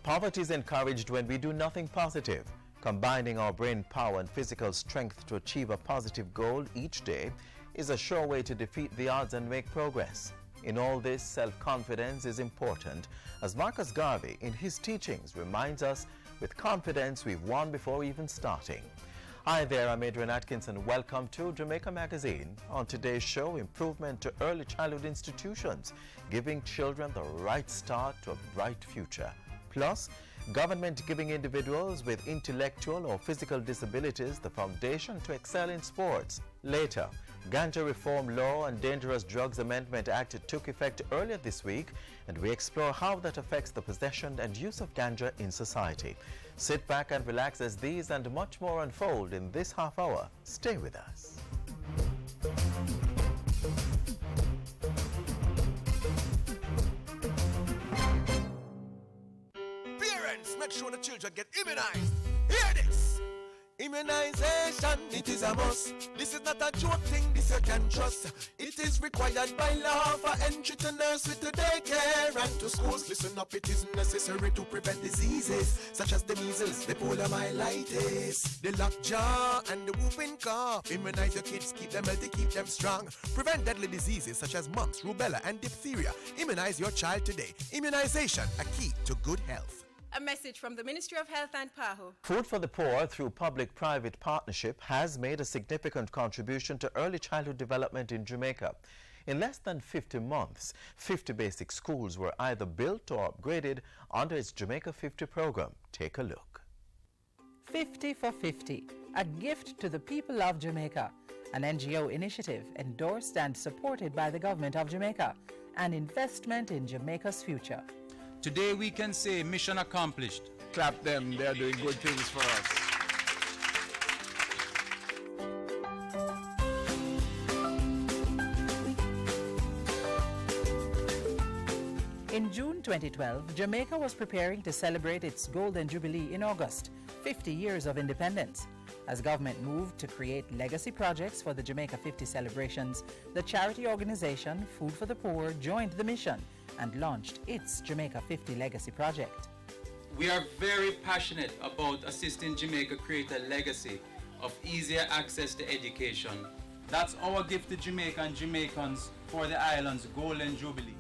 Poverty is encouraged when we do nothing positive. Combining our brain power and physical strength to achieve a positive goal each day is a sure way to defeat the odds and make progress. In all this, self-confidence is important, as Marcus Garvey, in his teachings, reminds us, with confidence we've won before even starting. Hi there, I'm Adrian Atkinson. Welcome to Jamaica Magazine. On today's show, improvement to early childhood institutions, giving children the right start to a bright future. Plus, government giving individuals with intellectual or physical disabilities the foundation to excel in sports. Later, Ganja Reform Law and Dangerous Drugs Amendment Act took effect earlier this week, and we explore how that affects the possession and use of ganja in society. Sit back and relax as these and much more unfold in this half hour. Stay with us. Make sure the children get immunized. Hear this! Immunization, it is a must. This is not a joke thing, this you can trust. It is required by law for entry to nursery, to daycare and to schools. Listen up, it is necessary to prevent diseases such as the measles, the poliomyelitis, the lockjaw and the whooping cough. Immunize your kids, keep them healthy, keep them strong. Prevent deadly diseases such as mumps, rubella and diphtheria. Immunize your child today. Immunization, a key to good health. A message from the Ministry of Health and PAHO. Food for the Poor, through public-private partnership, has made a significant contribution to early childhood development in Jamaica. In less than 50 months, 50 basic schools were either built or upgraded under its Jamaica 50 program. Take a look. 50 for 50, a gift to the people of Jamaica, an NGO initiative endorsed and supported by the government of Jamaica, an investment in Jamaica's future. Today we can say mission accomplished. Clap them, they're doing good things for us. In June 2012, Jamaica was preparing to celebrate its Golden Jubilee in August, 50 years of independence. As government moved to create legacy projects for the Jamaica 50 celebrations, the charity organization Food for the Poor joined the mission and launched its Jamaica 50 Legacy Project. We are very passionate about assisting Jamaica create a legacy of easier access to education. That's our gift to Jamaica and Jamaicans for the island's Golden Jubilee.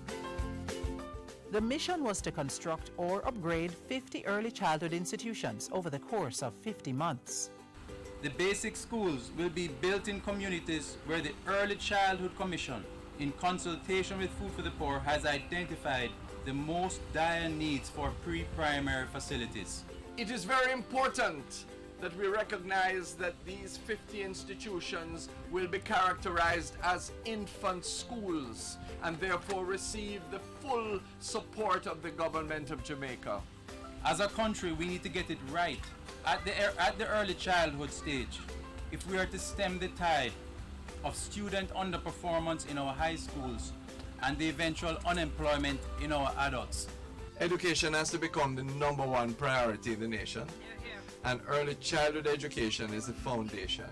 The mission was to construct or upgrade 50 early childhood institutions over the course of 50 months. The basic schools will be built in communities where the Early Childhood Commission, in consultation with Food for the Poor, has identified the most dire needs for pre-primary facilities. It is very important that we recognize that these 50 institutions will be characterized as infant schools and therefore receive the full support of the government of Jamaica. As a country, we need to get it right at the early childhood stage if we are to stem the tide of student underperformance in our high schools and the eventual unemployment in our adults. Education has to become the #1 priority in the nation, and early childhood education is the foundation.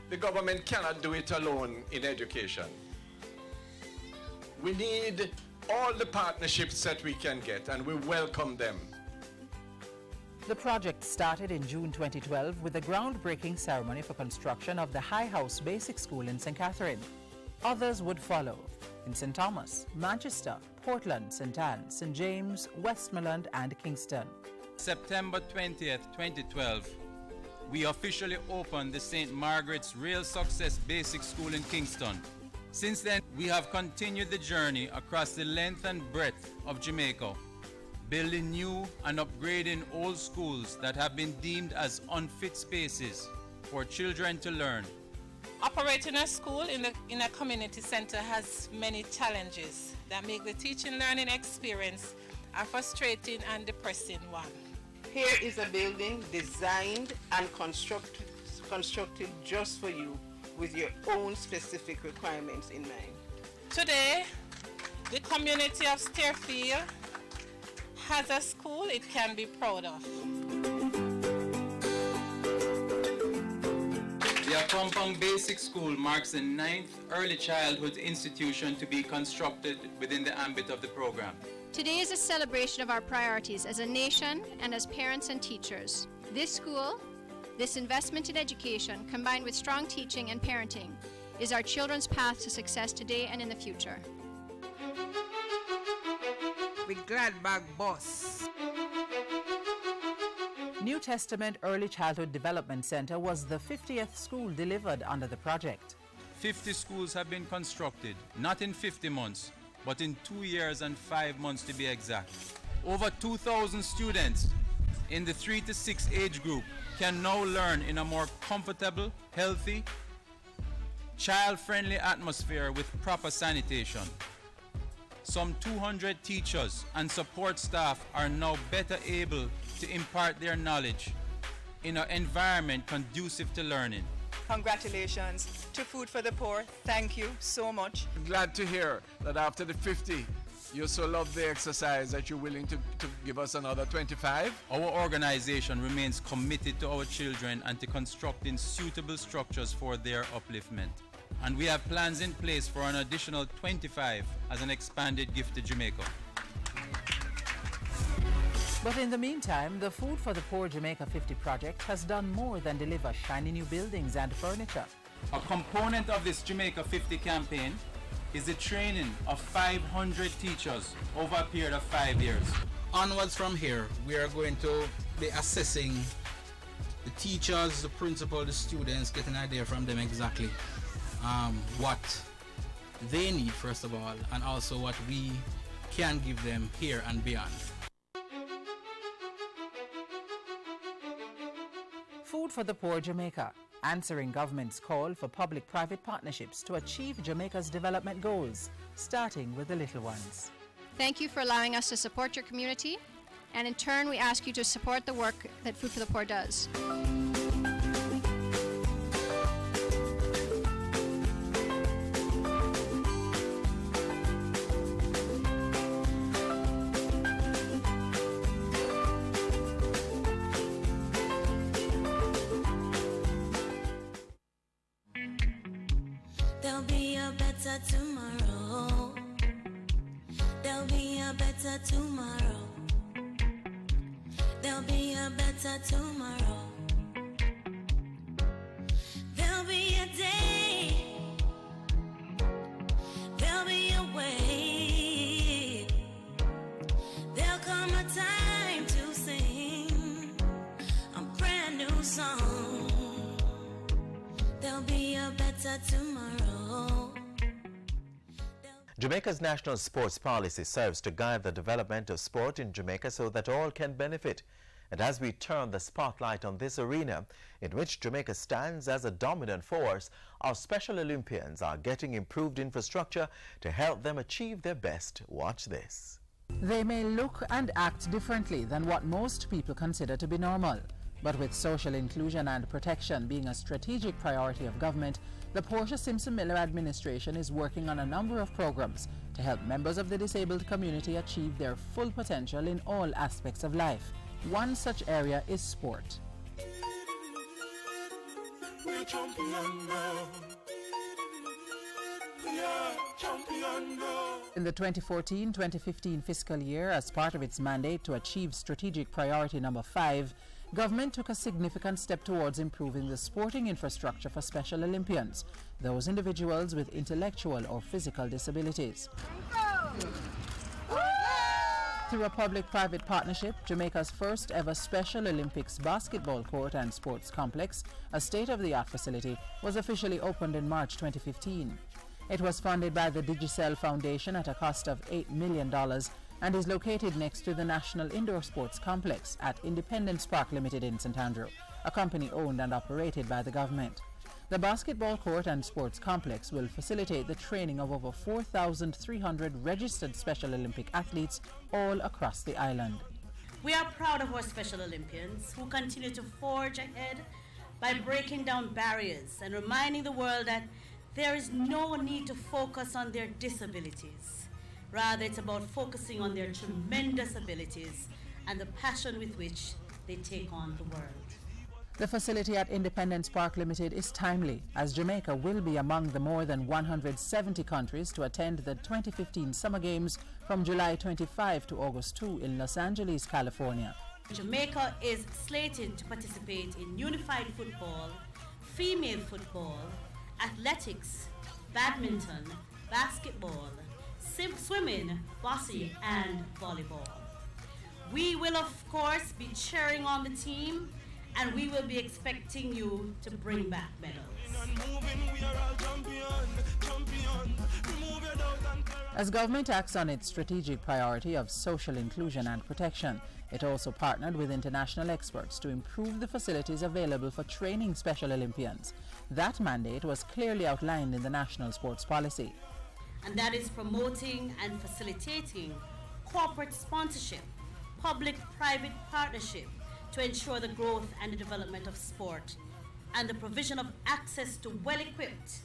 The government cannot do it alone in education. We need all the partnerships that we can get, and we welcome them. The project started in June 2012 with a groundbreaking ceremony for construction of the High House Basic School in St. Catherine. Others would follow in St. Thomas, Manchester, Portland, St. Anne, St. James, Westmoreland and Kingston. September 20th, 2012, we officially opened the St. Margaret's Real Success Basic School in Kingston. Since then, we have continued the journey across the length and breadth of Jamaica, building new and upgrading old schools that have been deemed as unfit spaces for children to learn. Operating a school in a community center has many challenges that make the teaching learning experience a frustrating and depressing one. Here is a building designed and constructed just for you with your own specific requirements in mind. Today, the community of Steerfield has a school it can be proud of. The Akompong Basic School marks the 9th early childhood institution to be constructed within the ambit of the program. Today is a celebration of our priorities as a nation and as parents and teachers. This school, this investment in education, combined with strong teaching and parenting, is our children's path to success today and in the future. We glad bag boss. New Testament Early Childhood Development Center was the 50th school delivered under the project. 50 schools have been constructed, not in 50 months, but in 2 years and 5 months to be exact. Over 2,000 students in the 3 to 6 age group can now learn in a more comfortable, healthy, child-friendly atmosphere with proper sanitation. Some 200 teachers and support staff are now better able to impart their knowledge in an environment conducive to learning. Congratulations to Food for the Poor. Thank you so much. Glad to hear that after the 50, you so love the exercise that you're willing to give us another 25. Our organization remains committed to our children and to constructing suitable structures for their upliftment. And we have plans in place for an additional 25 as an expanded gift to Jamaica. But in the meantime, the Food for the Poor Jamaica 50 project has done more than deliver shiny new buildings and furniture. A component of this Jamaica 50 campaign is the training of 500 teachers over a period of 5 years. Onwards from here, we are going to be assessing the teachers, the principal, the students, get an idea from them exactly what they need first of all, and also what we can give them here and beyond. Food for the Poor Jamaica, answering government's call for public-private partnerships to achieve Jamaica's development goals, starting with the little ones. Thank you for allowing us to support your community, and in turn we ask you to support the work that Food for the Poor does. There'll be a better tomorrow. There'll be a better tomorrow. There'll be a better tomorrow. There'll be a day. There'll be a way. There'll come a time to sing a brand new song. There'll be a better tomorrow. Jamaica's national sports policy serves to guide the development of sport in Jamaica so that all can benefit. And as we turn the spotlight on this arena, in which Jamaica stands as a dominant force, our Special Olympians are getting improved infrastructure to help them achieve their best. Watch this. They may look and act differently than what most people consider to be normal. But with social inclusion and protection being a strategic priority of government, the Portia Simpson Miller administration is working on a number of programs to help members of the disabled community achieve their full potential in all aspects of life. One such area is sport. We're champion now. We are champion now. In the 2014-2015 fiscal year, as part of its mandate to achieve strategic priority number 5, government took a significant step towards improving the sporting infrastructure for Special Olympians, those individuals with intellectual or physical disabilities. Through a public-private partnership, Jamaica's first ever Special Olympics basketball court and sports complex, a state-of-the-art facility, was officially opened in March 2015. It was funded by the Digicel Foundation at a cost of $8 million and is located next to the National Indoor Sports Complex at Independence Park Limited in St. Andrew, a company owned and operated by the government. The basketball court and sports complex will facilitate the training of over 4,300 registered Special Olympic athletes all across the island. We are proud of our Special Olympians who continue to forge ahead by breaking down barriers and reminding the world that there is no need to focus on their disabilities. Rather, it's about focusing on their tremendous abilities and the passion with which they take on the world. The facility at Independence Park Limited is timely, as Jamaica will be among the more than 170 countries to attend the 2015 Summer Games from July 25 to August 2 in Los Angeles, California. Jamaica is slated to participate in unified football, female football, athletics, badminton, basketball, swimming, boxing, and volleyball. We will, of course, be cheering on the team, and we will be expecting you to bring back medals. As government acts on its strategic priority of social inclusion and protection, it also partnered with international experts to improve the facilities available for training Special Olympians. That mandate was clearly outlined in the national sports policy. And that is promoting and facilitating corporate sponsorship, public-private partnership to ensure the growth and the development of sport, and the provision of access to well-equipped,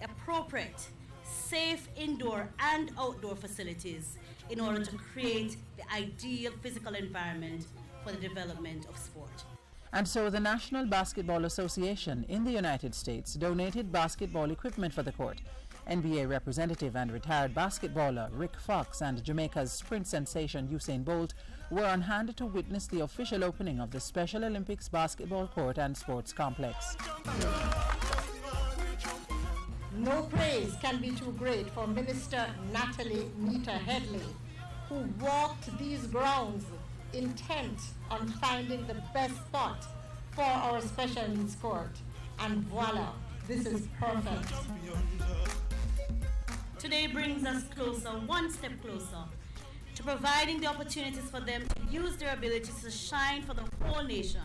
appropriate, safe indoor and outdoor facilities in order to create the ideal physical environment for the development of sport. And so the National Basketball Association in the United States donated basketball equipment for the court. NBA representative and retired basketballer Rick Fox and Jamaica's sprint sensation Usain Bolt were on hand to witness the official opening of the Special Olympics basketball court and sports complex. No praise can be too great for Minister Natalie Nita Headley, who walked these grounds intent on finding the best spot for our special needs court. And voila, this is perfect. Today brings us closer, one step closer, to providing the opportunities for them to use their abilities to shine for the whole nation,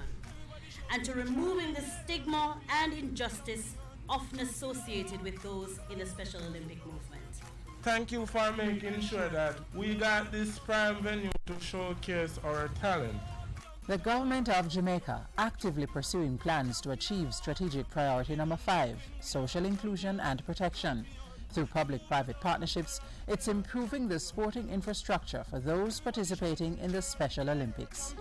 and to removing the stigma and injustice often associated with those in the Special Olympic movement. Thank you for making sure that we got this prime venue to showcase our talent. The government of Jamaica actively pursuing plans to achieve strategic priority number 5, social inclusion and protection. Through public-private partnerships, it's improving the sporting infrastructure for those participating in the Special Olympics.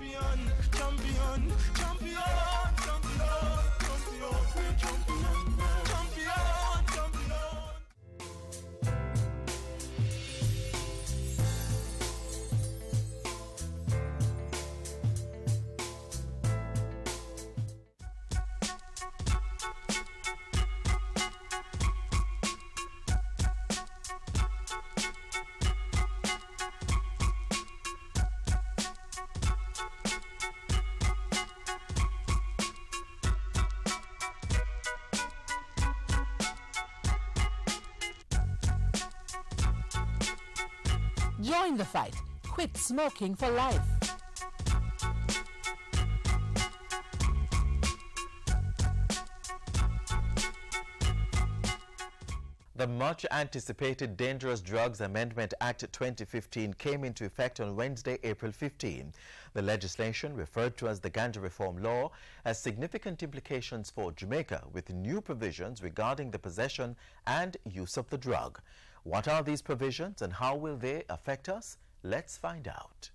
Join the fight. Quit smoking for life. The much-anticipated Dangerous Drugs Amendment Act 2015 came into effect on Wednesday, April 15. The legislation, referred to as the Ganja Reform Law, has significant implications for Jamaica, with new provisions regarding the possession and use of the drug. What are these provisions and how will they affect us? Let's find out.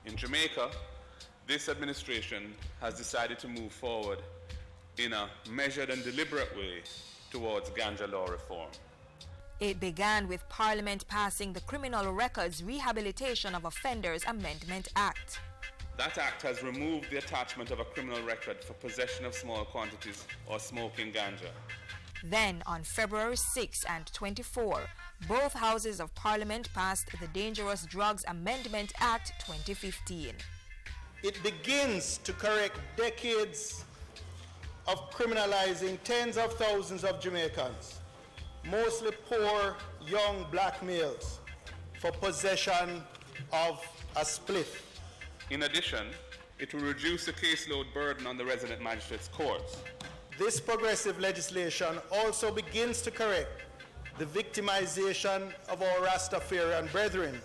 In Jamaica, this administration has decided to move forward in a measured and deliberate way towards ganja law reform. It began with Parliament passing the Criminal Records Rehabilitation of Offenders Amendment Act. That act has removed the attachment of a criminal record for possession of small quantities or smoking ganja. Then, on February 6 and 24, both houses of Parliament passed the Dangerous Drugs Amendment Act 2015. It begins to correct decades of criminalizing tens of thousands of Jamaicans, mostly poor young black males, for possession of a spliff. In addition, it will reduce the caseload burden on the resident magistrates' courts. This progressive legislation also begins to correct the victimization of our Rastafarian brethren,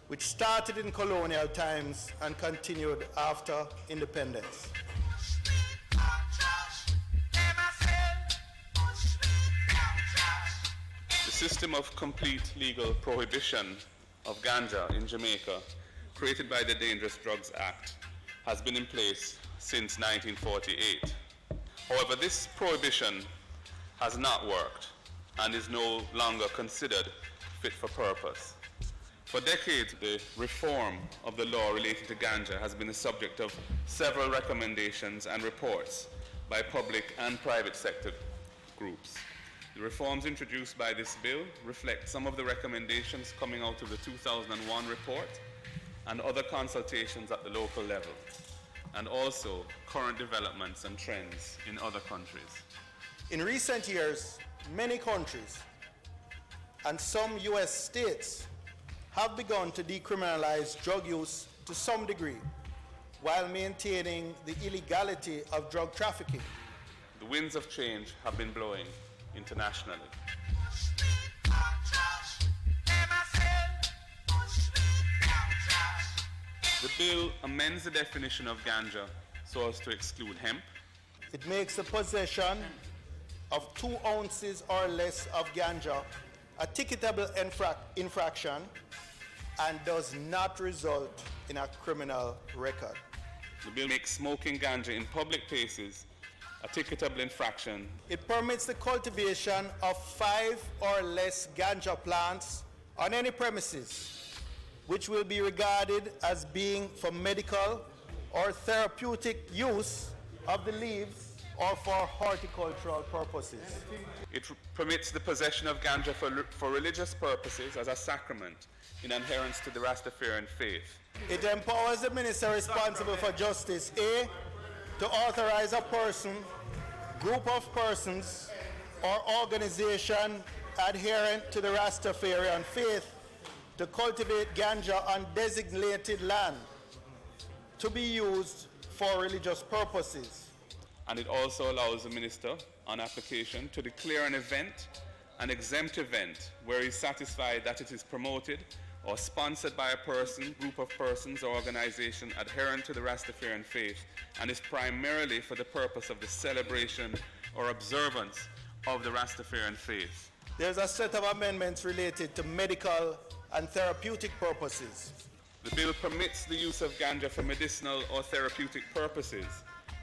which started in colonial times and continued after independence. The system of complete legal prohibition of ganja in Jamaica, created by the Dangerous Drugs Act, has been in place since 1948. However, this prohibition has not worked and is no longer considered fit for purpose. For decades, the reform of the law relating to ganja has been the subject of several recommendations and reports by public and private sector groups. The reforms introduced by this bill reflect some of the recommendations coming out of the 2001 report and other consultations at the local level, and also current developments and trends in other countries. In recent years, many countries and some US states have begun to decriminalize drug use to some degree while maintaining the illegality of drug trafficking. The winds of change have been blowing internationally. The bill amends the definition of ganja so as to exclude hemp. It makes the possession of 2 ounces or less of ganja a ticketable infraction and does not result in a criminal record. The bill makes smoking ganja in public places a ticketable infraction. It permits the cultivation of 5 or less ganja plants on any premises, which will be regarded as being for medical or therapeutic use of the leaves or for horticultural purposes. It permits the possession of ganja for religious purposes as a sacrament in adherence to the Rastafarian faith. It empowers the minister responsible for justice, A, to authorize a person, group of persons, or organization adherent to the Rastafarian faith to cultivate ganja on designated land to be used for religious purposes. And it also allows the minister, on application, to declare an event, an exempt event, where he is satisfied that it is promoted or sponsored by a person, group of persons, or organization adherent to the Rastafarian faith, and is primarily for the purpose of the celebration or observance of the Rastafarian faith. There's a set of amendments related to medical and therapeutic purposes. The bill permits the use of ganja for medicinal or therapeutic purposes.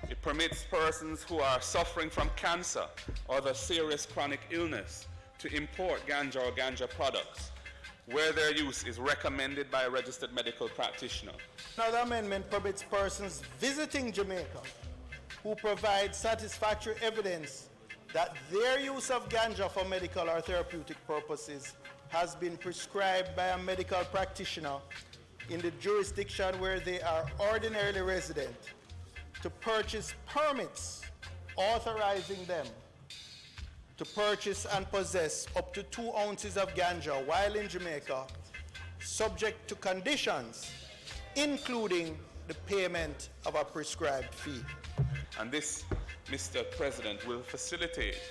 It permits persons who are suffering from cancer or other serious chronic illness to import ganja or ganja products where their use is recommended by a registered medical practitioner. Another amendment permits persons visiting Jamaica who provide satisfactory evidence that their use of ganja for medical or therapeutic purposes has been prescribed by a medical practitioner in the jurisdiction where they are ordinarily resident, to purchase permits authorizing them to purchase and possess up to 2 ounces of ganja while in Jamaica, subject to conditions, including the payment of a prescribed fee. And this, Mr. President, will facilitate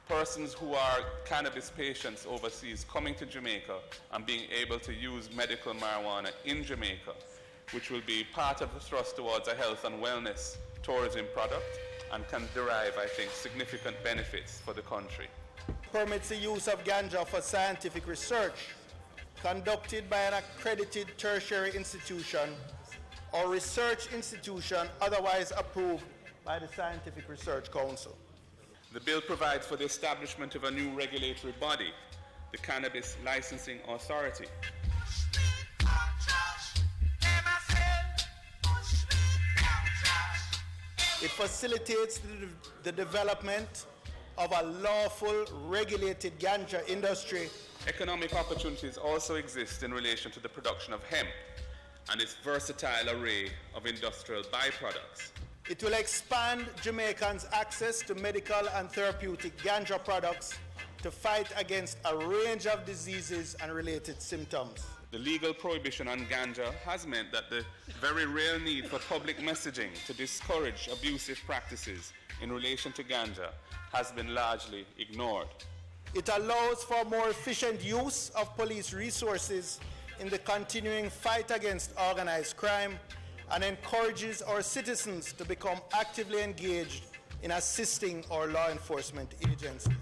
persons who are cannabis patients overseas coming to Jamaica and being able to use medical marijuana in Jamaica, which will be part of the thrust towards a health and wellness tourism product and can derive, I think, significant benefits for the country. Permits the use of ganja for scientific research conducted by an accredited tertiary institution or research institution otherwise approved by the Scientific Research Council. The bill provides for the establishment of a new regulatory body, the Cannabis Licensing Authority. It facilitates the development of a lawful, regulated ganja industry. Economic opportunities also exist in relation to the production of hemp and its versatile array of industrial byproducts. It will expand Jamaicans' access to medical and therapeutic ganja products to fight against a range of diseases and related symptoms. The legal prohibition on ganja has meant that the very real need for public messaging to discourage abusive practices in relation to ganja has been largely ignored. It allows for more efficient use of police resources in the continuing fight against organized crime and encourages our citizens to become actively engaged in assisting our law enforcement agencies.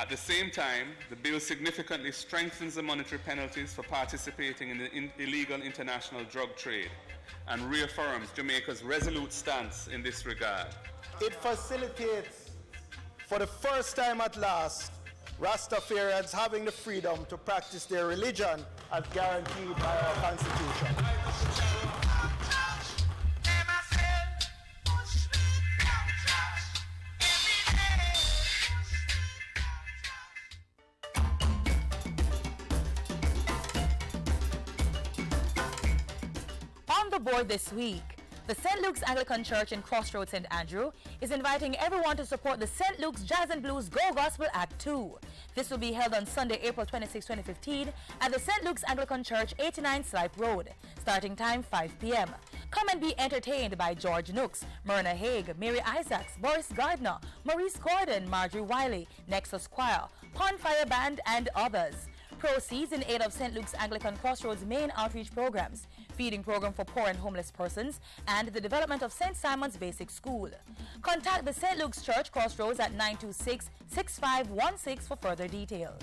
At the same time, the bill significantly strengthens the monetary penalties for participating in the illegal international drug trade and reaffirms Jamaica's resolute stance in this regard. It facilitates, for the first time at last, Rastafarians having the freedom to practice their religion as guaranteed by our Constitution. On the board this week, the St. Luke's Anglican Church in Crossroads, St. Andrew, is inviting everyone to support the St. Luke's Jazz and Blues Go Gospel Act 2. This will be held on Sunday, April 26, 2015 at the St. Luke's Anglican Church, 89 Slipe Road. Starting time 5 p.m. Come and be entertained by George Nooks, Myrna Haig, Mary Isaacs, Boris Gardner, Maurice Gordon, Marjorie Wiley, Nexus Choir, Pond Fire Band, and others. Proceeds in aid of St. Luke's Anglican Crossroads main outreach programs, feeding program for poor and homeless persons, and the development of St. Simon's Basic School. Contact the St. Luke's Church Crossroads at 926-6516 for further details.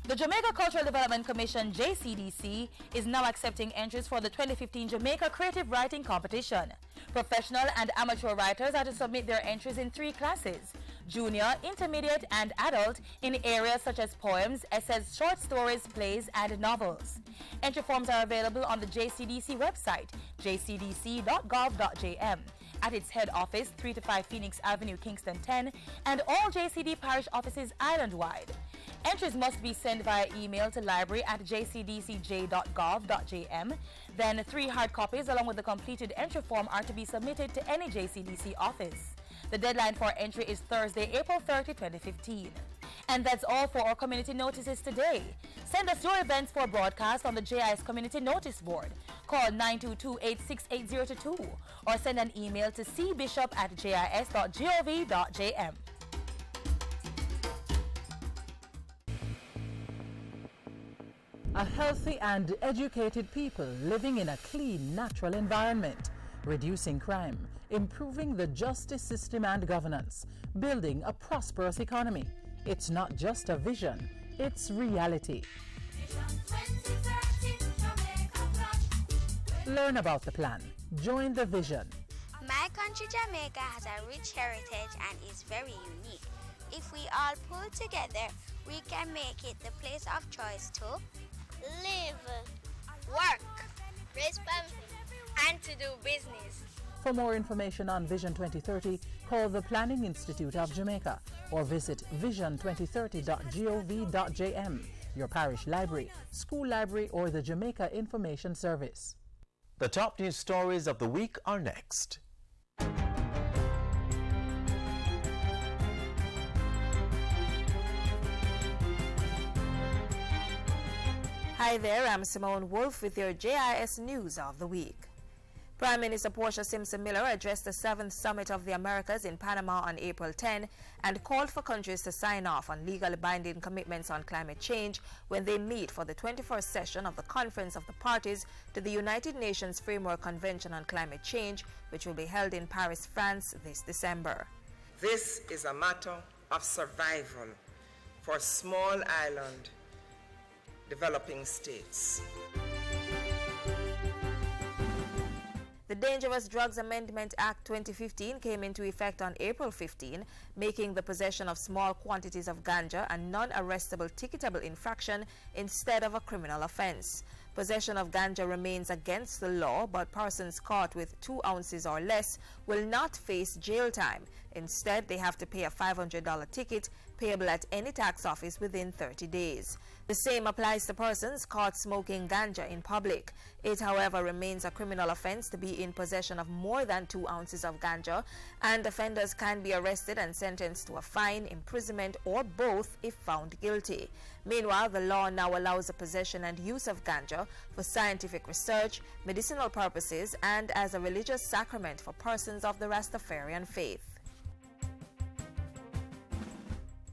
The Jamaica Cultural Development Commission, JCDC, is now accepting entries for the 2015 Jamaica Creative Writing Competition. Professional and amateur writers are to submit their entries in 3 classes: junior, intermediate, and adult, in areas such as poems, essays, short stories, plays, and novels. Entry forms are available on the JCDC website, jcdc.gov.jm, at its head office, 3 to 5 Phoenix Avenue, Kingston 10, and all JCD parish offices island-wide. Entries must be sent via email to library@jcdcj.gov.jm. Then 3 hard copies along with the completed entry form are to be submitted to any JCDC office. The deadline for entry is Thursday, April 30, 2015. And that's all for our community notices today. Send us your events for broadcast on the JIS Community Notice Board. Call 922-86802 or send an email to cbishop@jis.gov.jm. A healthy and educated people living in a clean, natural environment, reducing crime, improving the justice system and governance, building a prosperous economy. It's not just a vision, it's reality. Learn about the plan. Join the vision. My country, Jamaica, has a rich heritage and is very unique. If we all pull together, we can make it the place of choice to live, work, raise family, and to do business. For more information on Vision 2030, call the Planning Institute of Jamaica or visit vision2030.gov.jm, your parish library, school library, or the Jamaica Information Service. The top news stories of the week are next. Hi there, I'm Simone Wolf with your JIS News of the Week. Prime Minister Portia Simpson Miller addressed the 7th Summit of the Americas in Panama on April 10 and called for countries to sign off on legally binding commitments on climate change when they meet for the 21st session of the Conference of the Parties to the United Nations Framework Convention on Climate Change, which will be held in Paris, France this December. This is a matter of survival for small island developing states. The Dangerous Drugs Amendment Act 2015 came into effect on April 15, making the possession of small quantities of ganja a non-arrestable ticketable infraction instead of a criminal offense. Possession of ganja remains against the law, but persons caught with 2 ounces or less will not face jail time. Instead, they have to pay a $500 ticket payable at any tax office within 30 days. The same applies to persons caught smoking ganja in public. It, however, remains a criminal offense to be in possession of more than 2 ounces of ganja, and offenders can be arrested and sentenced to a fine, imprisonment, or both if found guilty. Meanwhile, the law now allows the possession and use of ganja for scientific research, medicinal purposes, and as a religious sacrament for persons of the Rastafarian faith.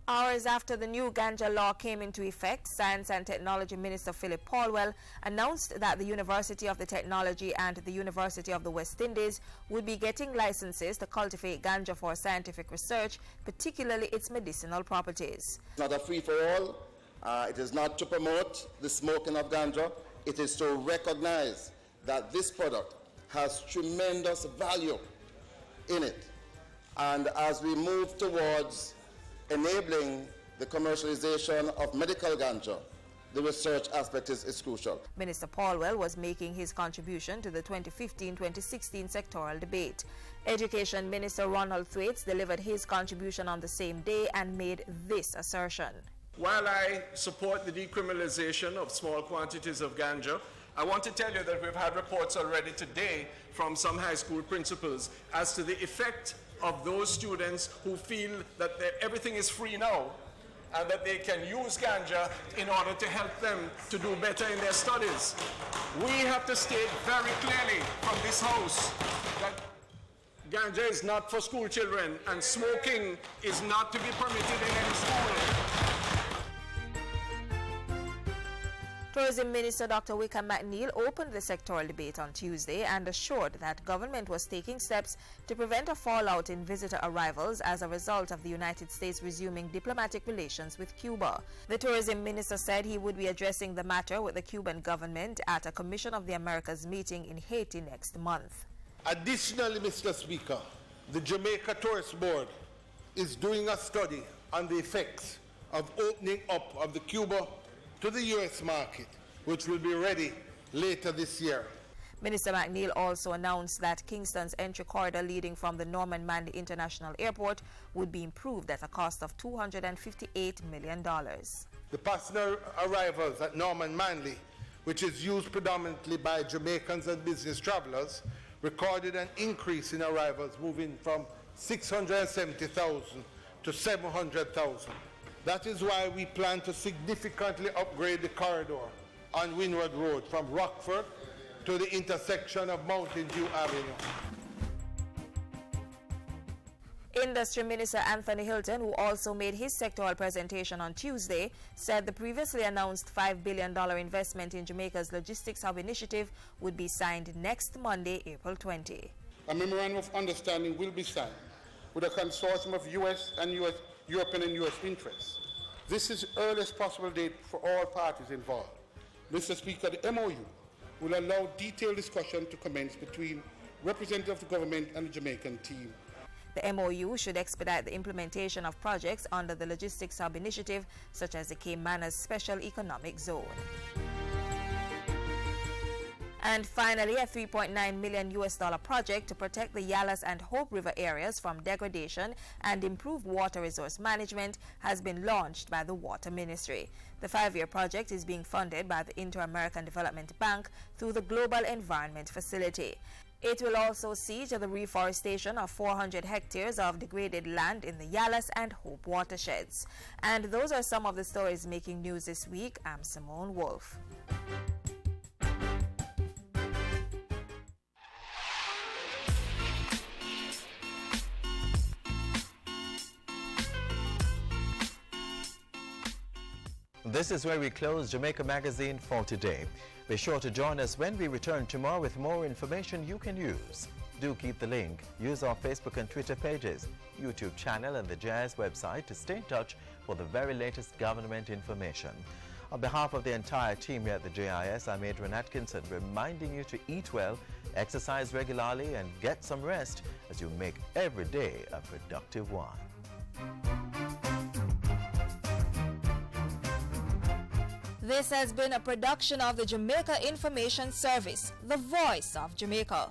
Hours after the new ganja law came into effect, Science and Technology Minister Philip Paulwell announced that the University of the Technology and the University of the West Indies would be getting licenses to cultivate ganja for scientific research, particularly its medicinal properties. It's not a free-for-all. It is not to promote the smoking of ganja. It is to recognize that this product has tremendous value in it. And as we move towards enabling the commercialization of medical ganja, the research aspect is crucial. Minister Paulwell was making his contribution to the 2015-2016 sectoral debate. Education Minister Ronald Thwaites delivered his contribution on the same day and made this assertion. While I support the decriminalization of small quantities of ganja, I want to tell you that we've had reports already today from some high school principals as to the effect of those students who feel that everything is free now and that they can use ganja in order to help them to do better in their studies. We have to state very clearly from this house that ganja is not for school children and smoking is not to be permitted in any school. Tourism Minister Dr. Wickham McNeil opened the sectoral debate on Tuesday and assured that government was taking steps to prevent a fallout in visitor arrivals as a result of the United States resuming diplomatic relations with Cuba. The tourism minister said he would be addressing the matter with the Cuban government at a Commission of the Americas meeting in Haiti next month. Additionally, Mr. Speaker, the Jamaica Tourist Board is doing a study on the effects of opening up of the Cuba to the U.S. market, which will be ready later this year. Minister McNeil also announced that Kingston's entry corridor leading from the Norman Manley International Airport would be improved at a cost of $258 million. The passenger arrivals at Norman Manley, which is used predominantly by Jamaicans and business travelers, recorded an increase in arrivals moving from 670,000 to 700,000. That is why we plan to significantly upgrade the corridor on Windward Road from Rockford to the intersection of Mountain View Avenue. Industry Minister Anthony Hilton, who also made his sectoral presentation on Tuesday, said the previously announced $5 billion investment in Jamaica's Logistics Hub initiative would be signed next Monday, April 20. A memorandum of understanding will be signed with a consortium of European and U.S. interests. This is the earliest possible date for all parties involved. Mr. Speaker, the MOU will allow detailed discussion to commence between representatives of the government and the Jamaican team. The MOU should expedite the implementation of projects under the Logistics Hub initiative, such as the Caymanas Special Economic Zone. And finally, a $3.9 million project to protect the Yalas and Hope River areas from degradation and improve water resource management has been launched by the Water Ministry. The 5-year project is being funded by the Inter-American Development Bank through the Global Environment Facility. It will also see to the reforestation of 400 hectares of degraded land in the Yalas and Hope watersheds. And those are some of the stories making news this week. I'm Simone Wolf. This is where we close Jamaica Magazine for today. Be sure to join us when we return tomorrow with more information you can use. Do keep the link. Use our Facebook and Twitter pages, YouTube channel and the Jazz website to stay in touch for the very latest government information. On behalf of the entire team here at the JIS, I'm Adrian Atkinson, reminding you to eat well, exercise regularly and get some rest as you make every day a productive one. This has been a production of the Jamaica Information Service, the voice of Jamaica.